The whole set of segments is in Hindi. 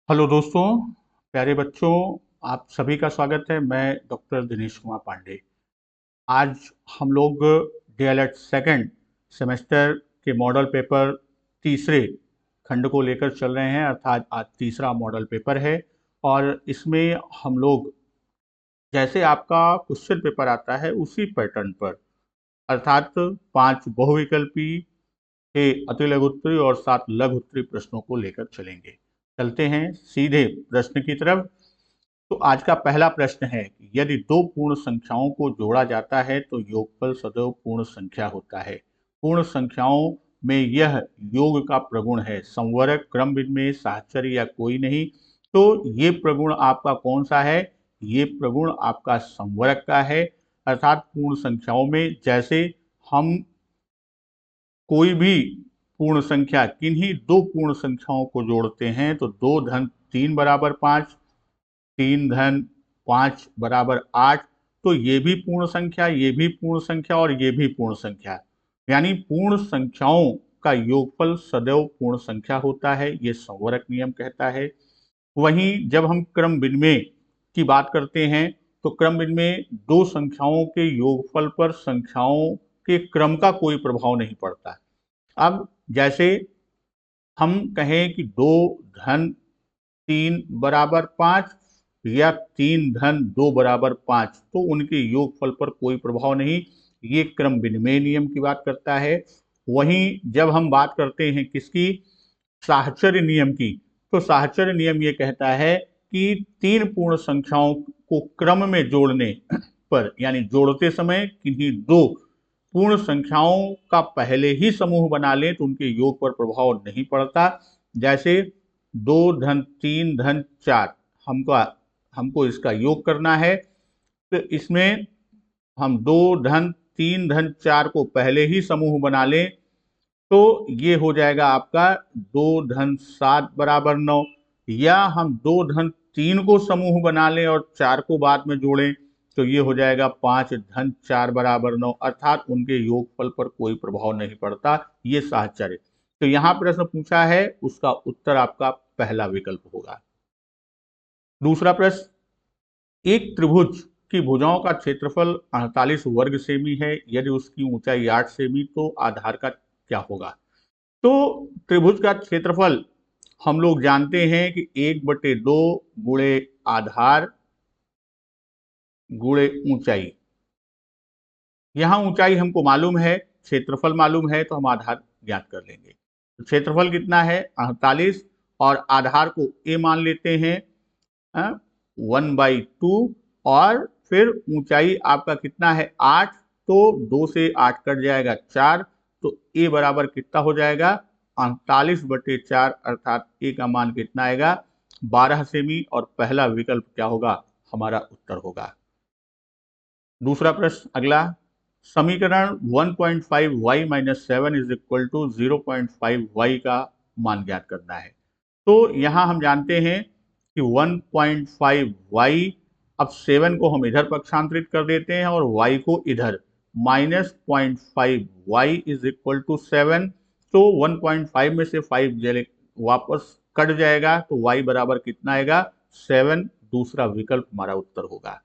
हेलो दोस्तों, प्यारे बच्चों, आप सभी का स्वागत है। मैं डॉक्टर दिनेश कुमार पांडे। आज हम लोग डीएलएड सेकंड सेमेस्टर के मॉडल पेपर तीसरे खंड को लेकर चल रहे हैं, अर्थात आज तीसरा मॉडल पेपर है। और इसमें हम लोग जैसे आपका क्वेश्चन पेपर आता है उसी पैटर्न पर, अर्थात 5 बहुविकल्पी के अति लघु उत्तरी और 7 लघु उत्तरी प्रश्नों को लेकर चलेंगे। चलते हैं सीधे प्रश्न की तरफ। तो आज का पहला प्रश्न है कि यदि दो पूर्ण संख्याओं को जोड़ा जाता है तो योगफल सदैव पूर्ण संख्या होता है। पूर्ण संख्याओं में यह योग का प्रगुण है, संवरक, क्रम विनिमय, साहचर्य या कोई नहीं। तो ये प्रगुण आपका कौन सा है? ये प्रगुण आपका संवरक का है। अर्थात पूर्ण संख्याओं में जैसे हम कोई भी पूर्ण संख्या, किन्हीं दो पूर्ण संख्याओं को जोड़ते हैं तो 2 धन 3 बराबर 5, 3 धन 5 बराबर 8। तो ये भी पूर्ण संख्या, ये भी पूर्ण संख्या और ये भी पूर्ण संख्या, यानी पूर्ण संख्याओं का योगफल सदैव पूर्ण संख्या होता है, ये संवरक नियम कहता है। वहीं जब हम क्रम विनिमय की बात करते हैं तो क्रम विनिमय दो संख्याओं के योगफल पर संख्याओं के क्रम का कोई प्रभाव नहीं पड़ता। अब जैसे हम कहें कि 2 धन 3 बराबर 5 या 3 धन 2 बराबर 5, तो उनके योगफल पर कोई प्रभाव नहीं, ये क्रम विनिमय नियम की बात करता है। वहीं जब हम बात करते हैं किसकी, साहचर्य नियम की, तो साहचर्य नियम ये कहता है कि 3 पूर्ण संख्याओं को क्रम में जोड़ने पर, यानी जोड़ते समय किन्हीं दो पूर्ण संख्याओं का पहले ही समूह बना लें तो उनके योग पर प्रभाव नहीं पड़ता। जैसे 2 धन 3 धन 4, हमको इसका योग करना है, तो इसमें हम 2 धन 3 धन 4 को पहले ही समूह बना लें तो ये हो जाएगा आपका 2 धन 7 बराबर 9। या हम 2 धन 3 को समूह बना लें और 4 को बाद में जोड़ें तो ये हो जाएगा 5 धन 4 बराबर 9, अर्थात उनके योगफल पर कोई प्रभाव नहीं पड़ता, ये साहचर्य। तो यहाँ प्रश्न पूछा है, उसका उत्तर आपका पहला विकल्प होगा। दूसरा प्रश्न, एक त्रिभुज की भुजाओं का क्षेत्रफल 48 वर्ग सेमी है, यदि उसकी ऊंचाई 8 सेमी तो आधार का क्या होगा? तो त्रिभुज का क्षेत्रफल हम लोग जानते हैं कि 1/2 गुणे आधार गुणे ऊंचाई। यहां ऊंचाई हमको मालूम है, क्षेत्रफल मालूम है, तो हम आधार ज्ञात कर लेंगे। तो क्षेत्रफल कितना है? 48, और आधार को a मान लेते हैं 1/2, और फिर ऊंचाई आपका कितना है? 8, तो 2 से 8 कट जाएगा 4, तो a बराबर कितना हो जाएगा? 48/4, अर्थात a का मान कितना आएगा? 12 सेमी, और पहला विकल्प क्या होगा? हमारा उत्तर होगा। दूसरा प्रश्न अगला, समीकरण 1.5y - 7 is equal to 0.5y का मान ज्ञात करना है। तो यहां हम जानते हैं कि 1.5y, अब 7 को हम इधर पक्षांतरित कर देते हैं और y को इधर, -0.5y इज इक्वल टू 7। तो 1.5 में से 5 वापस कट जाएगा तो y बराबर कितना आएगा? 7, दूसरा विकल्प हमारा उत्तर होगा।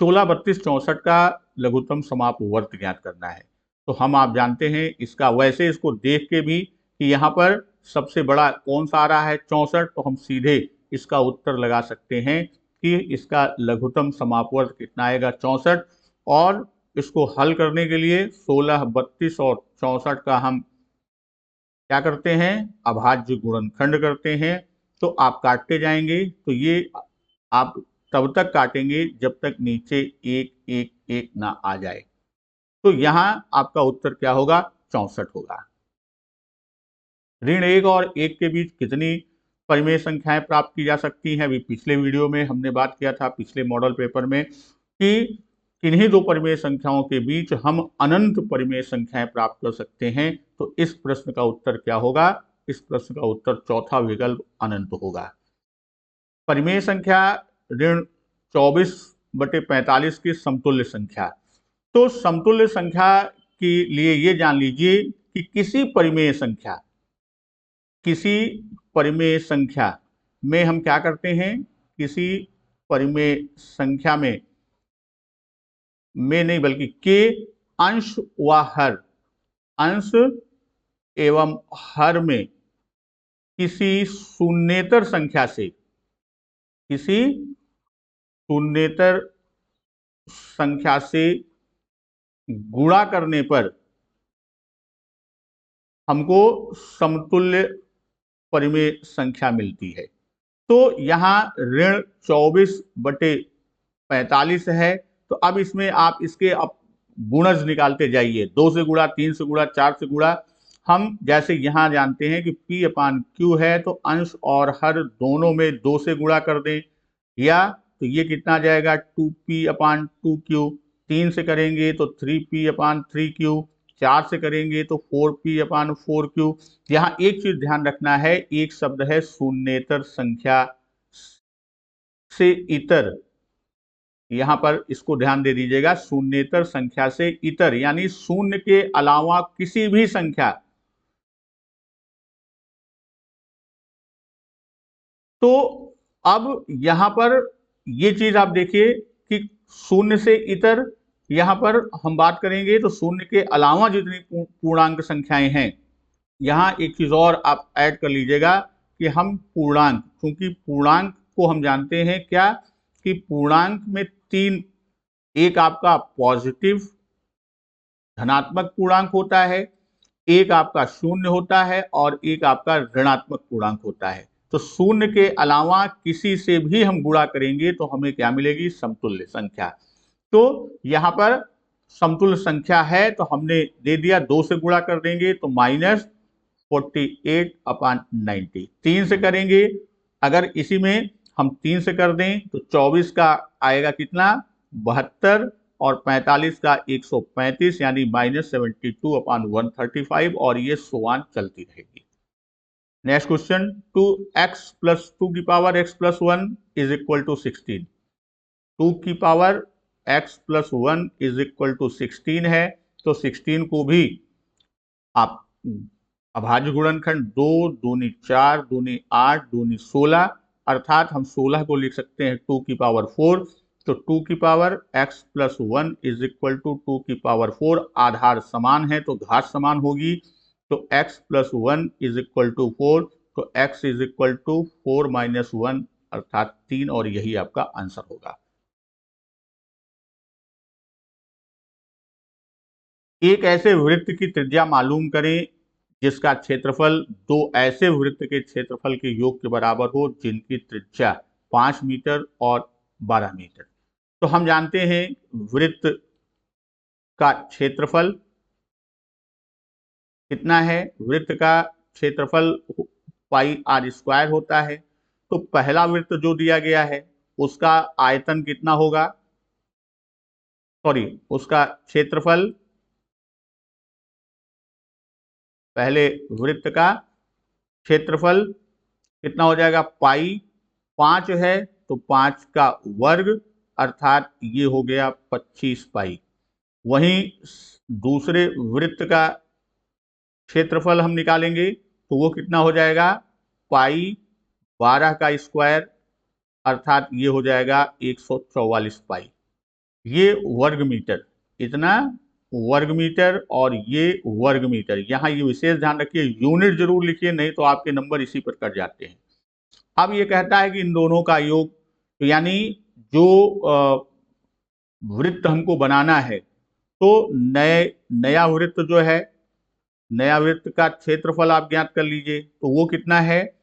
16, 32, 64 का लघुत्तम समापवर्त ज्ञात करना है। तो हम आप जानते हैं इसका, वैसे इसको देख के भी कि यहाँ पर सबसे बड़ा कौन सा आ रहा है 64, तो हम सीधे इसका उत्तर लगा सकते हैं कि इसका लघुत्तम समापवर्त कितना आएगा? 64। और इसको हल करने के लिए 16, 32 और 64 का हम क्या करते हैं? अभाज्य गुणनखंड करते हैं। तो आप काटते जाएंगे, तो ये आप तब तक काटेंगे जब तक नीचे 1 1 1 ना आ जाए। तो यहां आपका उत्तर क्या होगा? 64 होगा। ऋण 1 और 1 के बीच कितनी परिमेय संख्याएं प्राप्त की जा सकती हैं? अभी पिछले वीडियो में हमने बात किया था, पिछले मॉडल पेपर में, कि किन्हीं दो परिमेय संख्याओं के बीच हम अनंत परिमेय संख्याएं प्राप्त कर सकते हैं। तो इस प्रश्न का उत्तर क्या होगा? इस प्रश्न का उत्तर चौथा विकल्प अनंत होगा। परिमेय संख्या ऋण 24/45 की समतुल्य संख्या। तो समतुल्य संख्या के लिए ये जान लीजिए कि किसी परिमेय संख्या किसी परिमेय संख्या में हम क्या करते हैं, किसी परिमेय संख्या में नहीं बल्कि के अंश व हर, अंश एवं हर में किसी शून्येतर संख्या से, किसी शून्येतर संख्या से गुणा करने पर हमको समतुल्य परिमेय संख्या मिलती है। तो यहाँ ऋण 24/45 है। तो अब इसमें आप इसके गुणज निकालते जाइए, 2 से गुणा, 3 से गुणा, 4 से गुणा। हम जैसे यहाँ जानते हैं कि P/Q है, तो अंश और हर दोनों में 2 से गुणा कर दें, या तो ये कितना आ जाएगा 2P/2Q, 3 से करेंगे तो 3P/3Q, 4 से करेंगे तो 4P/4Q। यहाँ एक चीज ध्यान रखना है, एक शब्द है शून्येतर संख्या से इतर, यहां पर इसको ध्यान दे दीजिएगा, शून्येतर संख्या से इतर यानी शून्य के अलावा किसी भी संख्या। तो अब यहां पर ये चीज आप देखिए कि शून्य से इतर, यहां पर हम बात करेंगे तो शून्य के अलावा जितनी पूर्णांक संख्याएं हैं, यहां एक चीज और आप ऐड कर लीजिएगा कि हम पूर्णांक, क्योंकि पूर्णांक को हम जानते हैं क्या कि पूर्णांक में 3, एक आपका पॉजिटिव धनात्मक पूर्णांक होता है, एक आपका शून्य होता है और एक आपका ऋणात्मक पूर्णांक होता है। तो शून्य के अलावा किसी से भी हम गुणा करेंगे तो हमें क्या मिलेगी, समतुल्य संख्या। तो यहां पर समतुल्य संख्या है तो हमने दे दिया, 2 से गुणा कर देंगे तो -48/90। 3 से करेंगे, अगर इसी में हम 3 से कर दें तो 24 का आएगा कितना, 72, और 45 का 135 यानी -72/135, और ये सोवान चलती रहेगी। नेक्स्ट क्वेश्चन, 2x + 2 की पावर x + 1 = 16। 2 की पावर x + 1 = 16 है, तो 16 को भी आप अभाज्य गुणनखंड 2 दूनी 4 दूनी 8 दूनी 16, अर्थात हम 16 को लिख सकते हैं 2 की पावर 4। तो 2 की पावर x + 1 = 2 की पावर 4, आधार समान है तो घात समान होगी, तो x + 1 = 4, तो x = 4 - 1 अर्थात 3, और यही आपका आंसर होगा। एक ऐसे वृत्त की त्रिज्या मालूम करें जिसका क्षेत्रफल दो ऐसे वृत्त के क्षेत्रफल के योग के बराबर हो जिनकी त्रिज्या 5 मीटर और 12 मीटर। तो हम जानते हैं वृत्त का क्षेत्रफल कितना है, वृत्त का क्षेत्रफल πr² होता है। तो पहला वृत्त जो दिया गया है उसका आयतन कितना होगा, उसका क्षेत्रफल, पहले वृत्त का क्षेत्रफल कितना हो जाएगा, पाई 5 है तो 5 का वर्ग, अर्थात ये हो गया 25 पाई। वहीं दूसरे वृत्त का क्षेत्रफल हम निकालेंगे तो वो कितना हो जाएगा, पाई 12 का स्क्वायर, अर्थात ये हो जाएगा 144 पाई। ये वर्ग मीटर, इतना वर्ग मीटर और ये वर्ग मीटर। यहाँ ये विशेष ध्यान रखिए, यूनिट जरूर लिखिए, नहीं तो आपके नंबर इसी पर कट जाते हैं। अब ये कहता है कि इन दोनों का योग, तो यानी जो वृत्त हमको बनाना है, तो नया वृत्त जो है, नया वृत्त का क्षेत्रफल आप ज्ञात कर लीजिए, तो वो कितना है,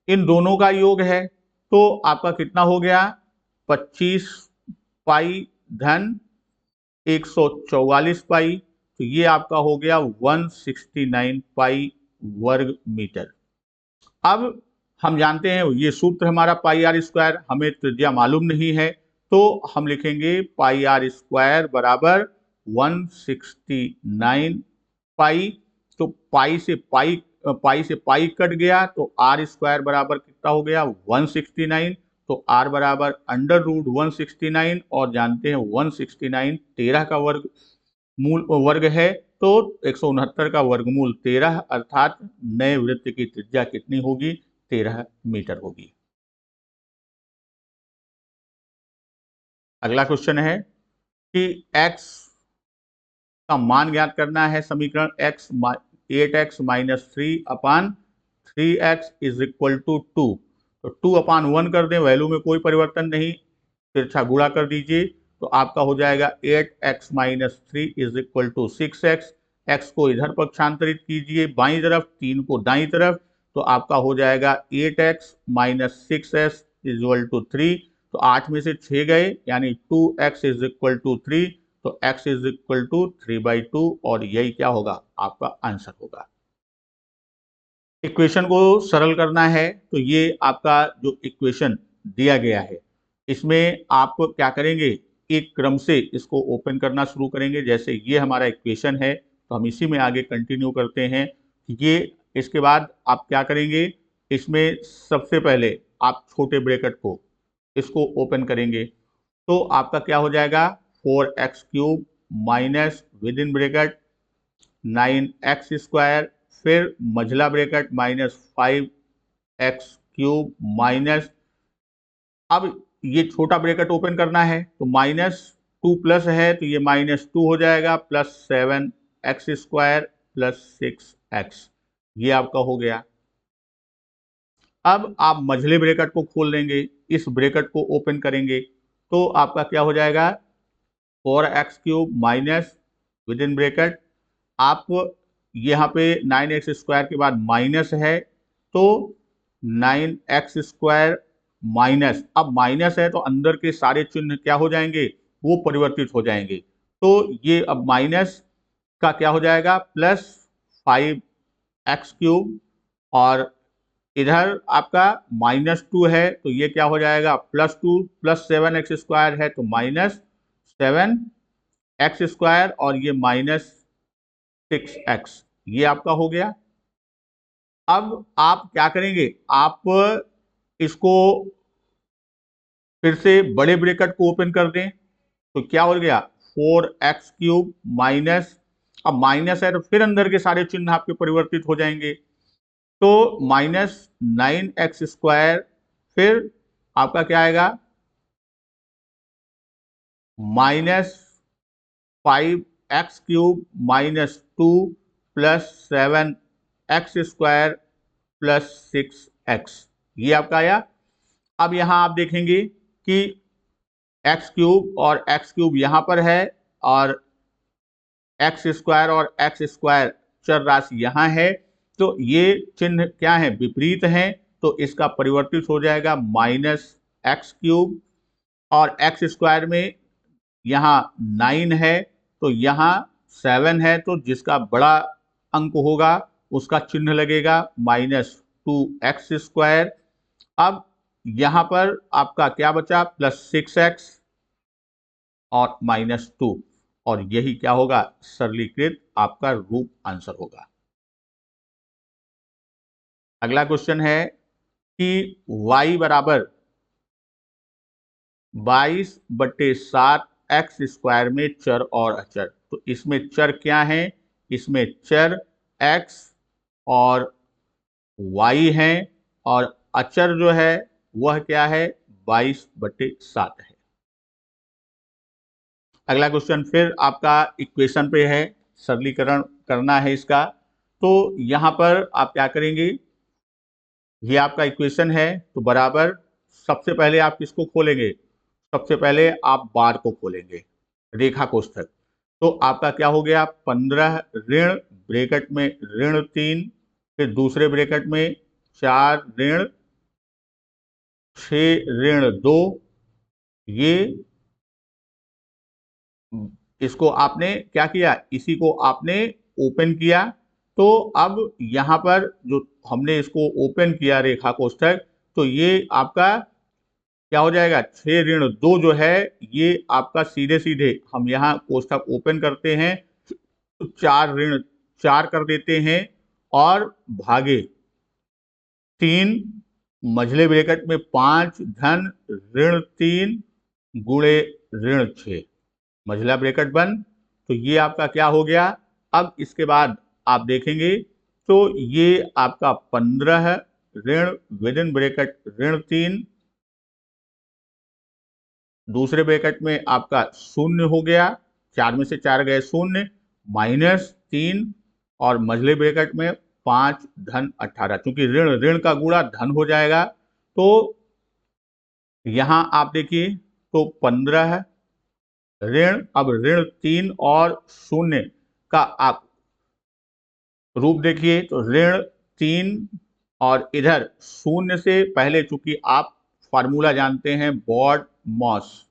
इन दोनों का योग है, तो आपका कितना हो गया, 25 पाई धन 144 पाई, तो ये आपका हो गया 169 पाई वर्ग मीटर। अब हम जानते हैं ये सूत्र हमारा πr², हमें त्रिज्या मालूम नहीं है, तो हम लिखेंगे πr² बराबर 169 पाई। तो पाई से पाई कट गया तो r² बराबर कितना हो गया, 169, तो r बराबर √169, और जानते हैं 169 13 का वर्ग मूल वर्ग है, तो 169 का वर्गमूल 13, अर्थात नए वृत्त की त्रिज्या कितनी होगी? 13 मीटर होगी। अगला क्वेश्चन है कि x का मान ज्ञात करना है। समीकरण 8x minus 3/3x is equal to 2। तो 2/1 कर दें, वैल्यू में कोई परिवर्तन नहीं, तिरछा गुणा कर दीजिए, तो आपका हो जाएगा 8x minus 3 is equal to 6x। x को इधर पक्षांतरित कीजिए बाईं तरफ, 3 को दाईं तरफ, तो आपका हो जाएगा 8x minus 6s is equal to 3। तो 8 में से 6 गए, यानी 2x इज इक्वल टू 3, तो x इज इक्वल टू 3/2, और यही क्या होगा? आपका आंसर होगा। इक्वेशन को सरल करना है, तो ये आपका जो इक्वेशन दिया गया है, इसमें आप क्या करेंगे? एक क्रम से इसको ओपन करना शुरू करेंगे। जैसे ये हमारा इक्वेशन है, तो हम इसी में आगे कंटिन्यू करते हैं। ये इसके बाद आप क्या करेंगे? इसमें सबसे पहले आप छोटे ब्रैकेट को इसको ओपन करेंगे, तो आपका क्या हो जाएगा? 4x³ minus with in bracket 9x², फिर मझला ब्रैकेट माइनस 5x³ माइनस, अब ये छोटा ब्रैकेट ओपन करना है, तो -2 प्लस है, तो ये -2 हो जाएगा, प्लस 7x² प्लस 6x, ये आपका हो गया। अब आप मझले ब्रैकेट को खोल लेंगे, इस ब्रैकेट को ओपन करेंगे, तो आपका क्या हो जाएगा? 4x³ minus with in bracket, आप यहाँ पे 9x² के बाद माइनस है, तो 9x² माइनस, अब माइनस है तो अंदर के सारे चिन्ह क्या हो जाएंगे? वो परिवर्तित हो जाएंगे। तो ये अब माइनस का क्या हो जाएगा? प्लस 5x³, और इधर आपका -2 है, तो ये क्या हो जाएगा? +2 प्लस 7x² है, तो -7x², और ये -6x, ये आपका हो गया। अब आप क्या करेंगे? आप इसको फिर से बड़े ब्रैकेट को ओपन कर दें, तो क्या हो गया? 4x³ माइनस, अब माइनस है तो फिर अंदर के सारे चिन्ह आपके परिवर्तित हो जाएंगे, तो -9x², फिर आपका क्या आएगा? -5x³ minus 2 plus 7x² plus 6x, ये आपका आया। अब यहां आप देखेंगे कि x³ और x³ यहां पर है, और x² और x² चर राशि यहां है, तो ये चिन्ह क्या है? विपरीत हैं, तो इसका परिवर्तित हो जाएगा -x³, और x² में यहाँ 9 है, तो यहाँ 7 है, तो जिसका बड़ा अंक होगा उसका चिन्ह लगेगा -2x²। अब यहाँ पर आपका क्या बचा? +6x और -2, और यही क्या होगा? सरलीकृत आपका रूप आंसर होगा। अगला क्वेश्चन है कि y बराबर 22/7x² में चर और अचर, तो इसमें चर क्या है? इसमें चर x और y है, और अचर जो है वह क्या है? 22/7 है। अगला क्वेश्चन फिर आपका इक्वेशन पे है, सरलीकरण करना है इसका, तो यहां पर आप क्या करेंगे? ये आपका इक्वेशन है, तो बराबर, सबसे पहले आप किसको खोलेंगे? सबसे पहले आप बार को खोलेंगे, रेखा कोष्ठक, तो आपका क्या हो गया? 15 ऋण ब्रैकेट में -3, फिर दूसरे ब्रैकेट में 4 ऋण 6 ऋण 2, ये इसको आपने क्या किया? इसी को आपने ओपन किया, तो अब यहां पर जो हमने इसको ओपन किया रेखा कोष्ठक, तो ये आपका क्या हो जाएगा? 6 ऋण 2 जो है, ये आपका सीधे सीधे हम यहाँ कोष्ठक ओपन करते हैं, तो 4 ऋण 4 कर देते हैं, और भागे 3, मझले ब्रैकेट में 5 धन ऋण 3 गुणे ऋण 6, मझला ब्रैकेट बंद, तो ये आपका क्या हो गया। अब इसके बाद आप देखेंगे तो ये आपका 15 ऋण विद इन ब्रैकेट ऋण 3, दूसरे ब्रैकेट में आपका 0 हो गया, 4 में से 4 गए 0, -3 और मझले ब्रैकेट में 5 धन 18, क्योंकि ऋण ऋण का गुणा धन हो जाएगा। तो यहां आप देखिए तो 15 ऋण, अब ऋण 3 और 0 का आप रूप देखिए तो ऋण 3 और इधर 0 से पहले, चूंकि आप फार्मूला जानते हैं बॉड मॉस,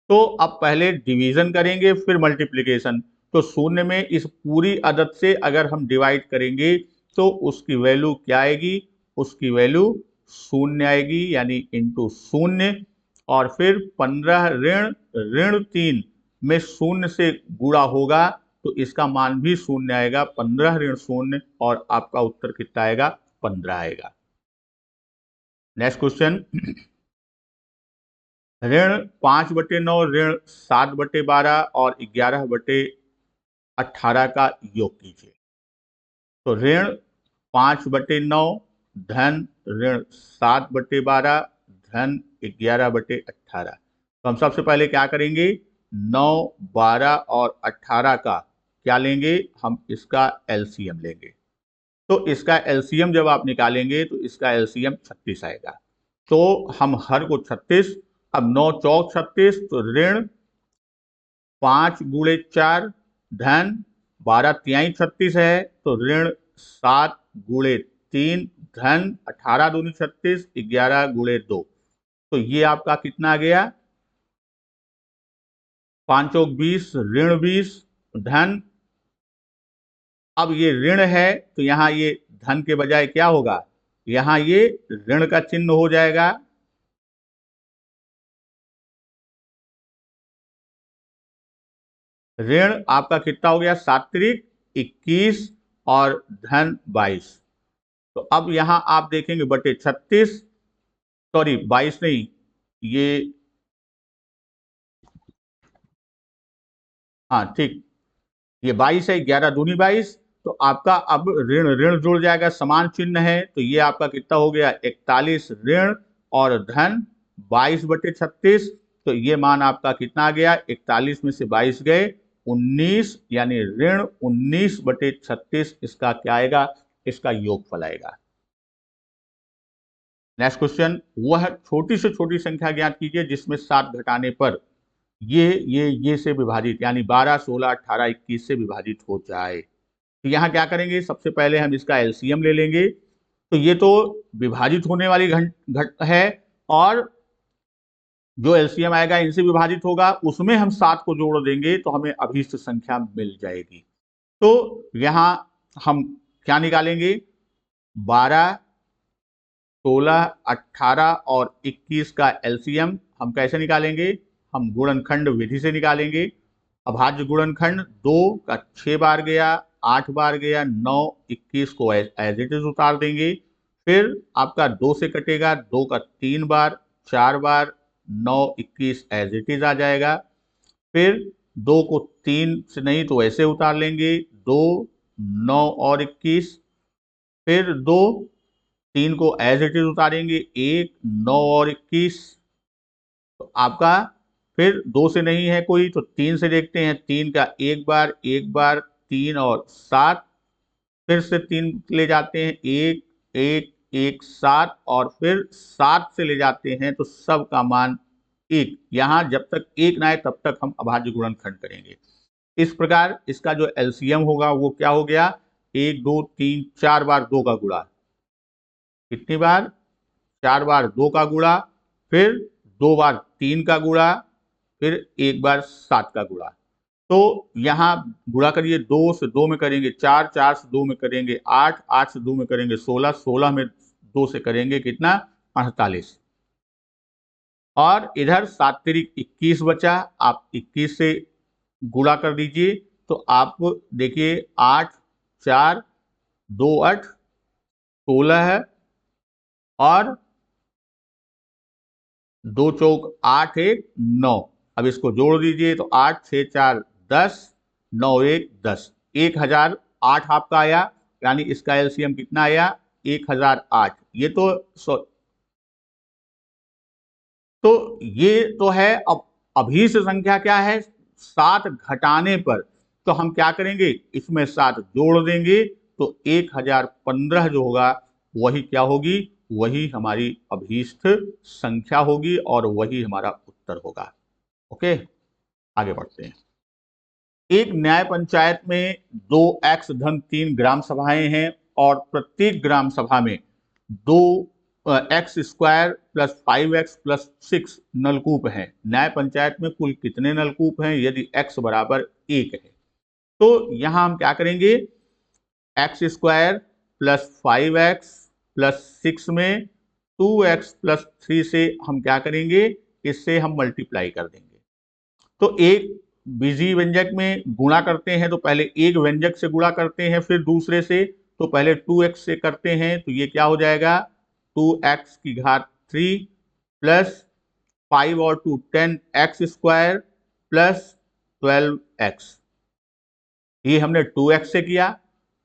तो अब पहले डिवीजन करेंगे फिर मल्टीप्लिकेशन। तो 0 में इस पूरी अदद से अगर हम डिवाइड करेंगे तो उसकी वैल्यू क्या आएगी, उसकी वैल्यू 0 आएगी, यानी इंटू 0। और फिर 15 ऋण ऋण 3 में 0 से गुणा होगा तो इसका मान भी 0 आएगा, 15 ऋण 0, और आपका उत्तर कितना आएगा, 15 आएगा। नेक्स्ट क्वेश्चन, ऋण 5/9 ऋण 7/12 और 11/18 का योग कीजिए। तो ऋण 5/9 धन ऋण 7/12 धन 11/18। तो हम सबसे पहले क्या करेंगे, 9, 12 और 18 का क्या लेंगे, हम इसका एलसीएम लेंगे। तो इसका एलसीएम जब आप निकालेंगे तो इसका एलसीएम 36 आएगा। तो हम हर को 36, अब 9 चौक 36, तो ऋण 5 गुणे 4 धन 12 तिहाई 36 है, तो ऋण 7 गुणे 3 धन 18 दूनी 36, 11 गुणे 2। तो ये आपका कितना आ गया, 5 चौक 20 ऋण 20 धन, अब ये ऋण है तो यहां ये धन के बजाय क्या होगा, यहां ये ऋण का चिन्ह हो जाएगा। ऋण आपका कितना हो गया, 7 त्रिक 21 और धन 22। तो अब यहां आप देखेंगे बटे 36, सॉरी 22 नहीं, ये हाँ ठीक, ये 22 है, 11 दूनी 22। तो आपका अब ऋण ऋण जुड़ जाएगा, समान चिन्ह है, तो ये आपका कितना हो गया, 41 ऋण और धन 22/36। तो ये मान आपका कितना आ गया, 41 में से 22 गए 19, यानी ऋण 19/36 इसका क्या आएगा, इसका योगफल आएगा। नेक्स्ट क्वेश्चन, वह छोटी से छोटी संख्या ज्ञात कीजिए जिसमें 7 घटाने पर ये से विभाजित, यानी 12, 16, 18, 21 से विभाजित हो जाए। तो यहाँ क्या करेंगे, सबसे पहले हम इसका एलसीएम ले लेंगे। तो ये तो विभाजित होने वाली घट है, और जो एलसीएम आएगा इनसे विभाजित होगा, उसमें हम 7 को जोड़ देंगे तो हमें अभीष्ट संख्या मिल जाएगी। तो यहाँ हम क्या निकालेंगे, 12, 16, 18 और 21 का एलसीएम हम कैसे निकालेंगे, हम गुणनखंड विधि से निकालेंगे। अभाज्य गुणनखंड 2 का 6 बार गया, 8 बार गया, 9, 21 को एज इट इज उतार देंगे। फिर आपका 2 से कटेगा, 2 का 3 बार, 4 बार, 9, 21 एज इट इज आ जाएगा। फिर 2 को 3 से नहीं तो ऐसे उतार लेंगे, 2, 9 और 21। फिर 2, 3 को एज इट इज उतारेंगे, 1, 9 और 21। तो आपका फिर 2 से नहीं है कोई तो 3 से देखते हैं, 3 का 1 बार, 1 बार, 3 और 7, फिर से 3 ले जाते हैं, 1, 1, 1, 7, और फिर 7 से ले जाते हैं तो सब का मान 1। यहां जब तक 1 ना आए तब तक हम अभाज्य गुणनखंड करेंगे। इस प्रकार इसका जो एलसीएम होगा वो क्या हो गया, 1, 2, 3, 4 बार 2 का गुणा, कितनी बार, 4 बार 2 का गुणा, फिर 2 बार 3 का गुणा, फिर 1 बार 7 का गुणा। तो यहां गुणा करिए, 2 से 2 में करेंगे 4, 4 से 2 में करेंगे 8, 8 से 2 में करेंगे 16, 16 में 2 से करेंगे कितना, 48। और इधर 7 तिरिक 21 बचा, आप 21 से गुणा कर दीजिए तो आप देखिए 8, 4, 2, 8, 16 है, और 2 चौक 8, 1, 9। अब इसको जोड़ दीजिए तो 8, 6, 4, 10, 9 1 10, 1008 आपका आया, यानी इसका एलसीएम कितना आया 1008। तो ये तो है। अब अभीष्ट संख्या क्या है, 7 घटाने पर तो हम क्या करेंगे, इसमें 7 जोड़ देंगे तो 1015 जो होगा वही क्या होगी, वही हमारी अभीष्ट संख्या होगी और वही हमारा उत्तर होगा। ओके, आगे बढ़ते हैं। एक न्याय पंचायत में 2x-3 ग्राम सभाएं हैं और प्रत्येक ग्राम सभा में 2x² + 5x + 6 नलकूप हैं। न्याय पंचायत में कुल कितने नलकूप हैं यदि x = 1 है? तो यहां हम क्या करेंगे, x² + 5x + 6 में 2x + 3 से हम क्या करेंगे, इससे हम मल्टीप्लाई कर देंगे। तो एक बीजी व्यंजक में गुणा करते हैं तो पहले एक व्यंजक से गुणा करते हैं, फिर दूसरे से, तो पहले 2x से करते हैं तो ये क्या हो जाएगा 2x³ + 5 और 2 10x² + 12x। ये हमने 2x से किया।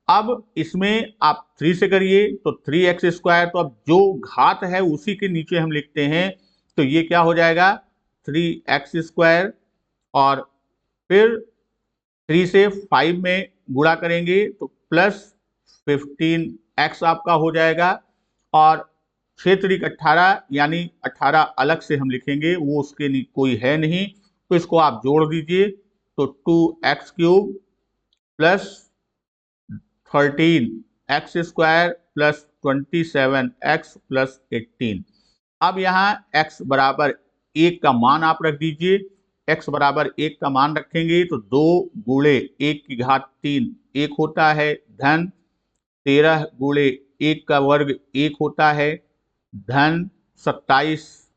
अब इसमें आप 3 से करिए तो 3x², तो अब जो घात है उसी के नीचे हम लिखते हैं, तो ये क्या हो जाएगा 3x², और फिर 3 से 5 में गुणा करेंगे तो +15x आपका हो जाएगा, और 6×3 18, यानी 18 अलग से हम लिखेंगे, वो उसके कोई है नहीं, तो इसको आप जोड़ दीजिए तो 2x³ + 13x² + 27x + 18। अब यहाँ x = 1 का मान आप रख दीजिए। x = 1 का मान रखेंगे तो 2 × 1⁻³ 1 होता है, धन 13 × 1² 1 होता है, धन 27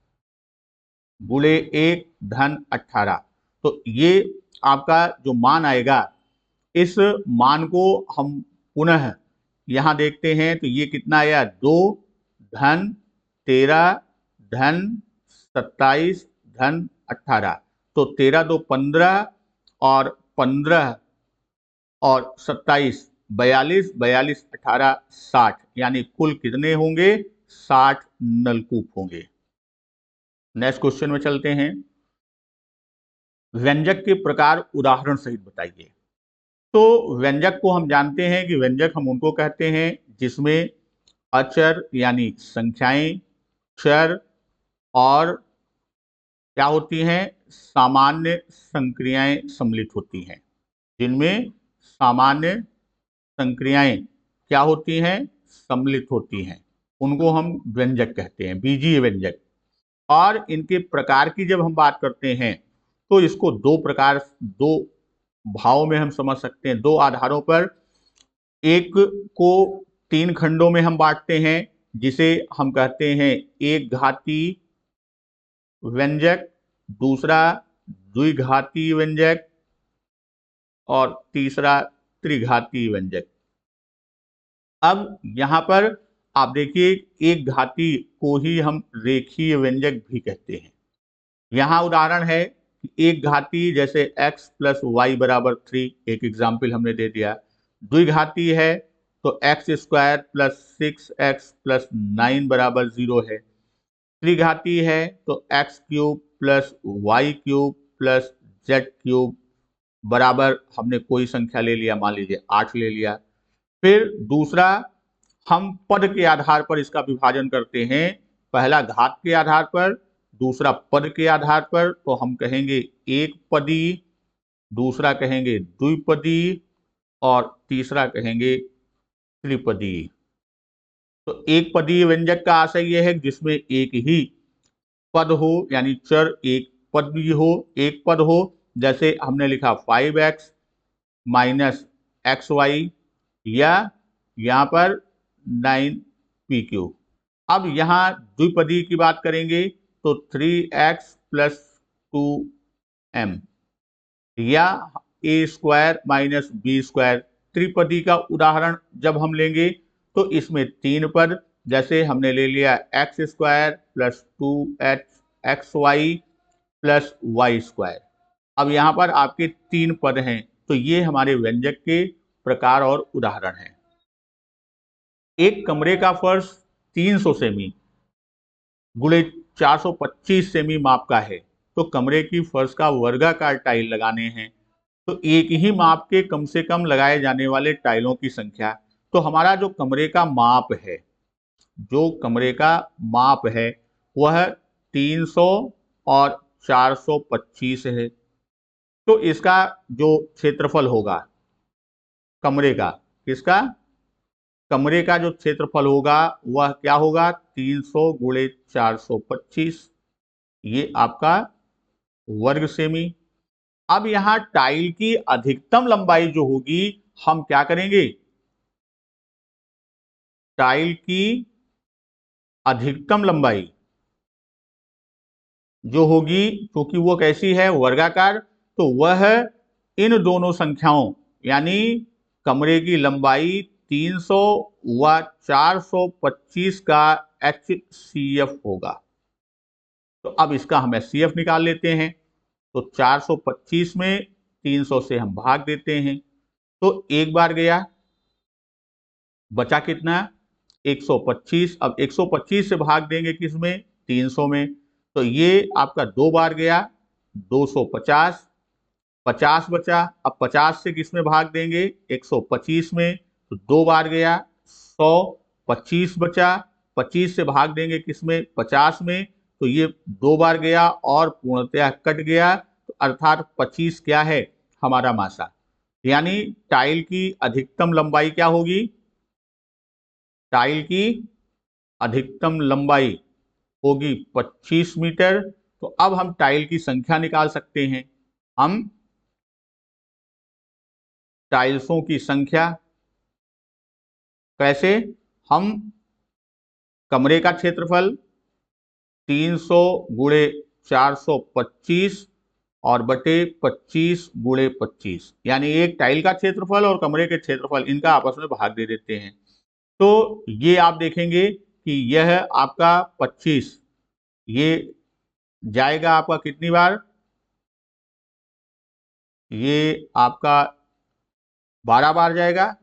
× 1 धन 18। तो ये आपका जो मान आएगा, इस मान को हम पुनः यहां देखते हैं तो ये कितना आया 2 धन 13 धन 27 धन 18। तो 13 2 15 और 15 और 27 42, 42 18 60, यानी कुल कितने होंगे 60 नलकूप होंगे। नेक्स्ट क्वेश्चन में चलते हैं। व्यंजक के प्रकार उदाहरण सहित बताइए। तो व्यंजक को हम जानते हैं कि व्यंजक हम उनको कहते हैं जिसमें अचर यानी संख्याएं, चर और क्या होती हैं सामान्य संक्रियाएं सम्मिलित होती हैं। जिनमें सामान्य संक्रियाएं क्या होती हैं, सम्मिलित होती हैं, उनको हम व्यंजक कहते हैं, बीजीय व्यंजक। और इनके प्रकार की जब हम बात करते हैं तो इसको दो भाव में हम समझ सकते हैं, 2 आधारों पर। एक को 3 खंडों में हम बांटते हैं, जिसे हम कहते हैं एक घाती व्यंजक, दूसरा द्विघाती व्यंजक और तीसरा त्रिघाती व्यंजक। अब यहां पर आप देखिए, एक घाती को ही हम रेखीय व्यंजक भी कहते हैं। यहां उदाहरण है एक घाती जैसे x + y = 3, एक एग्जाम्पल हमने दे दिया। द्विघाती है तो x² + 6x + 9 = 0 है। त्रिघाती है तो x³ + y³ + z³ बराबर हमने कोई संख्या ले लिया, मान लीजिए 8 ले लिया। फिर दूसरा, हम पद के आधार पर इसका विभाजन करते हैं, पहला घात के आधार पर, दूसरा पद के आधार पर। तो हम कहेंगे एक पदी, दूसरा कहेंगे द्विपदी और तीसरा कहेंगे त्रिपदी। तो एक पदीय व्यंजक का आशय यह है जिसमें एक ही पद हो, यानी चर एक पद भी हो, एक पद हो। जैसे हमने लिखा 5x - xy, या यहाँ पर 9p³। अब यहाँ द्विपदी की बात करेंगे तो 3x + 2m, या a² - b²। त्रिपदी का उदाहरण जब हम लेंगे तो इसमें 3 पद, जैसे हमने ले लिया x² + 2xy + y²। अब यहाँ पर आपके 3 पद हैं, तो ये हमारे व्यंजक के प्रकार और उदाहरण हैं। एक कमरे का फर्श 300 सेमी गुणे 425 सेमी माप का है, तो कमरे की फर्श का वर्गाकार टाइल लगाने हैं, तो एक ही माप के कम से कम लगाए जाने वाले टाइलों की संख्या। तो हमारा जो कमरे का माप है, जो कमरे का माप है वह 300 और 425 है, तो इसका जो क्षेत्रफल होगा कमरे का, किसका, कमरे का जो क्षेत्रफल होगा वह क्या होगा, 300 गुणे 425, ये आपका वर्ग सेमी। अब यहां टाइल की अधिकतम लंबाई जो होगी, हम क्या करेंगे, टाइल की अधिकतम लंबाई जो होगी, क्योंकि वो कैसी है, वर्गाकार, तो वह इन दोनों संख्याओं यानी कमरे की लंबाई 300 व 425 का HCF होगा। तो अब इसका हम HCF निकाल लेते हैं। तो 425 में 300 से हम भाग देते हैं, तो एक बार गया, बचा कितना, 125। अब 125 से भाग देंगे किसमें, 300 में, तो ये आपका 2 बार गया, 250, 50 बचा। अब 50 से किसमें भाग देंगे, 125 में, तो 2 बार गया, 100, 25 बचा, 25 से भाग देंगे किसमें, 50 में, तो ये 2 बार गया और पूर्णतया कट गया, तो अर्थात 25 क्या है, हमारा मासा। यानी टाइल की अधिकतम लंबाई क्या होगी, टाइल की अधिकतम लंबाई होगी 25 मीटर। तो अब हम टाइल की संख्या निकाल सकते हैं। हम टाइल्सों की संख्या कैसे, हम कमरे का क्षेत्रफल 300 गुणे 425 और बटे 25 गुणे 25, यानी एक टाइल का क्षेत्रफल और कमरे के क्षेत्रफल इनका आपस में भाग दे देते हैं। तो ये आप देखेंगे कि यह आपका 25, ये जाएगा आपका कितनी बार, ये आपका 12 बार जाएगा।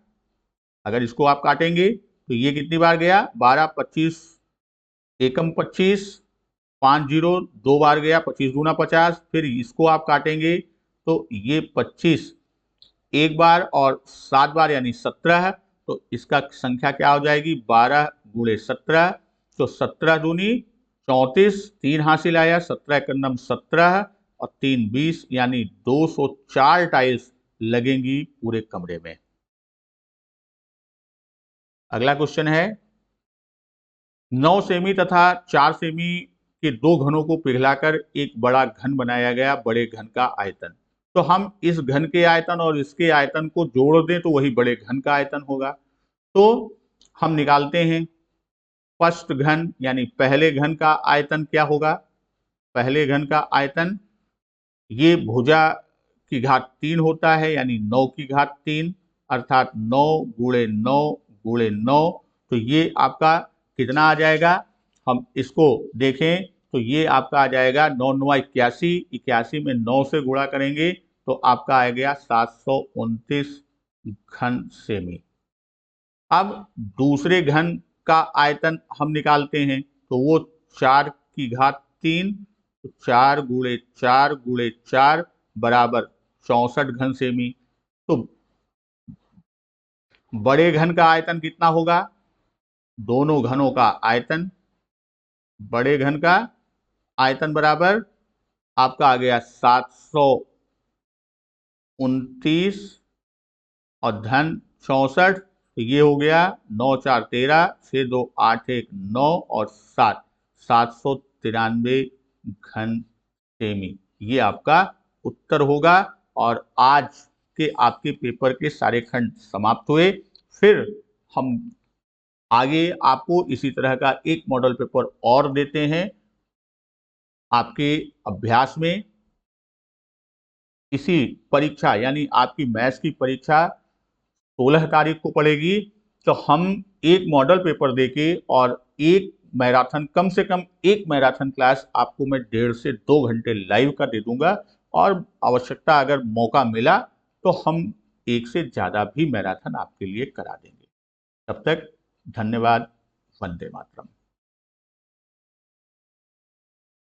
अगर इसको आप काटेंगे तो ये कितनी बार गया, 12, 25 एकम 25, 5 जीरो 2 बार गया, 25 दूना 50। फिर इसको आप काटेंगे तो ये 25 एक बार और 7 बार यानी 17, तो इसका संख्या क्या हो जाएगी, 12 गुणे 17, तो 17 दूनी 34, 3 हासिल आया, 17 एक नम 17 और 3 20, यानी 204 टाइल्स लगेंगी पूरे कमरे में। अगला क्वेश्चन है, 9 सेमी तथा 4 सेमी के 2 घनों को पिघलाकर एक बड़ा घन बनाया गया, बड़े घन का आयतन। तो हम इस घन के आयतन और इसके आयतन को जोड़ दें तो वही बड़े घन का आयतन होगा। तो हम निकालते हैं, फर्स्ट घन यानी पहले घन का आयतन क्या होगा, पहले घन का आयतन, ये भुजा की घात 3 होता है, यानी 9 की घात 3, अर्थात 9 गुणे 9 गुणे 9, तो ये आपका कितना आ जाएगा, हम इसको देखें तो ये आपका आ जाएगा 9 9 81, 81 में 9 से गुणा करेंगे तो आपका आ गया 729 घन सेमी। अब दूसरे घन का आयतन हम निकालते हैं, तो वो 4 की घात 3, तो 4 गुणे 4 गुणे 4 बराबर 64 घन सेमी। तो बड़े घन का आयतन कितना होगा, दोनों घनों का आयतन, बड़े घन का आयतन बराबर आपका आ गया 729 और धन 64, तो ये हो गया 9 4 13, 6 2 8 1 9 और 7, 793 घन सेमी, ये आपका उत्तर होगा। और आज के आपके पेपर के सारे खंड समाप्त हुए। फिर हम आगे आपको इसी तरह का एक मॉडल पेपर और देते हैं आपके अभ्यास में। इसी परीक्षा यानी आपकी मैथ्स की परीक्षा 16 तारीख को पड़ेगी, तो हम एक मॉडल पेपर देके और एक मैराथन, कम से कम एक मैराथन क्लास आपको मैं 1.5 से 2 घंटे लाइव का दे दूंगा और आवश्यकता अगर मौका मिला तो हम एक से ज़्यादा भी मैराथन आपके लिए करा देंगे। तब तक धन्यवाद। वंदे मातरम।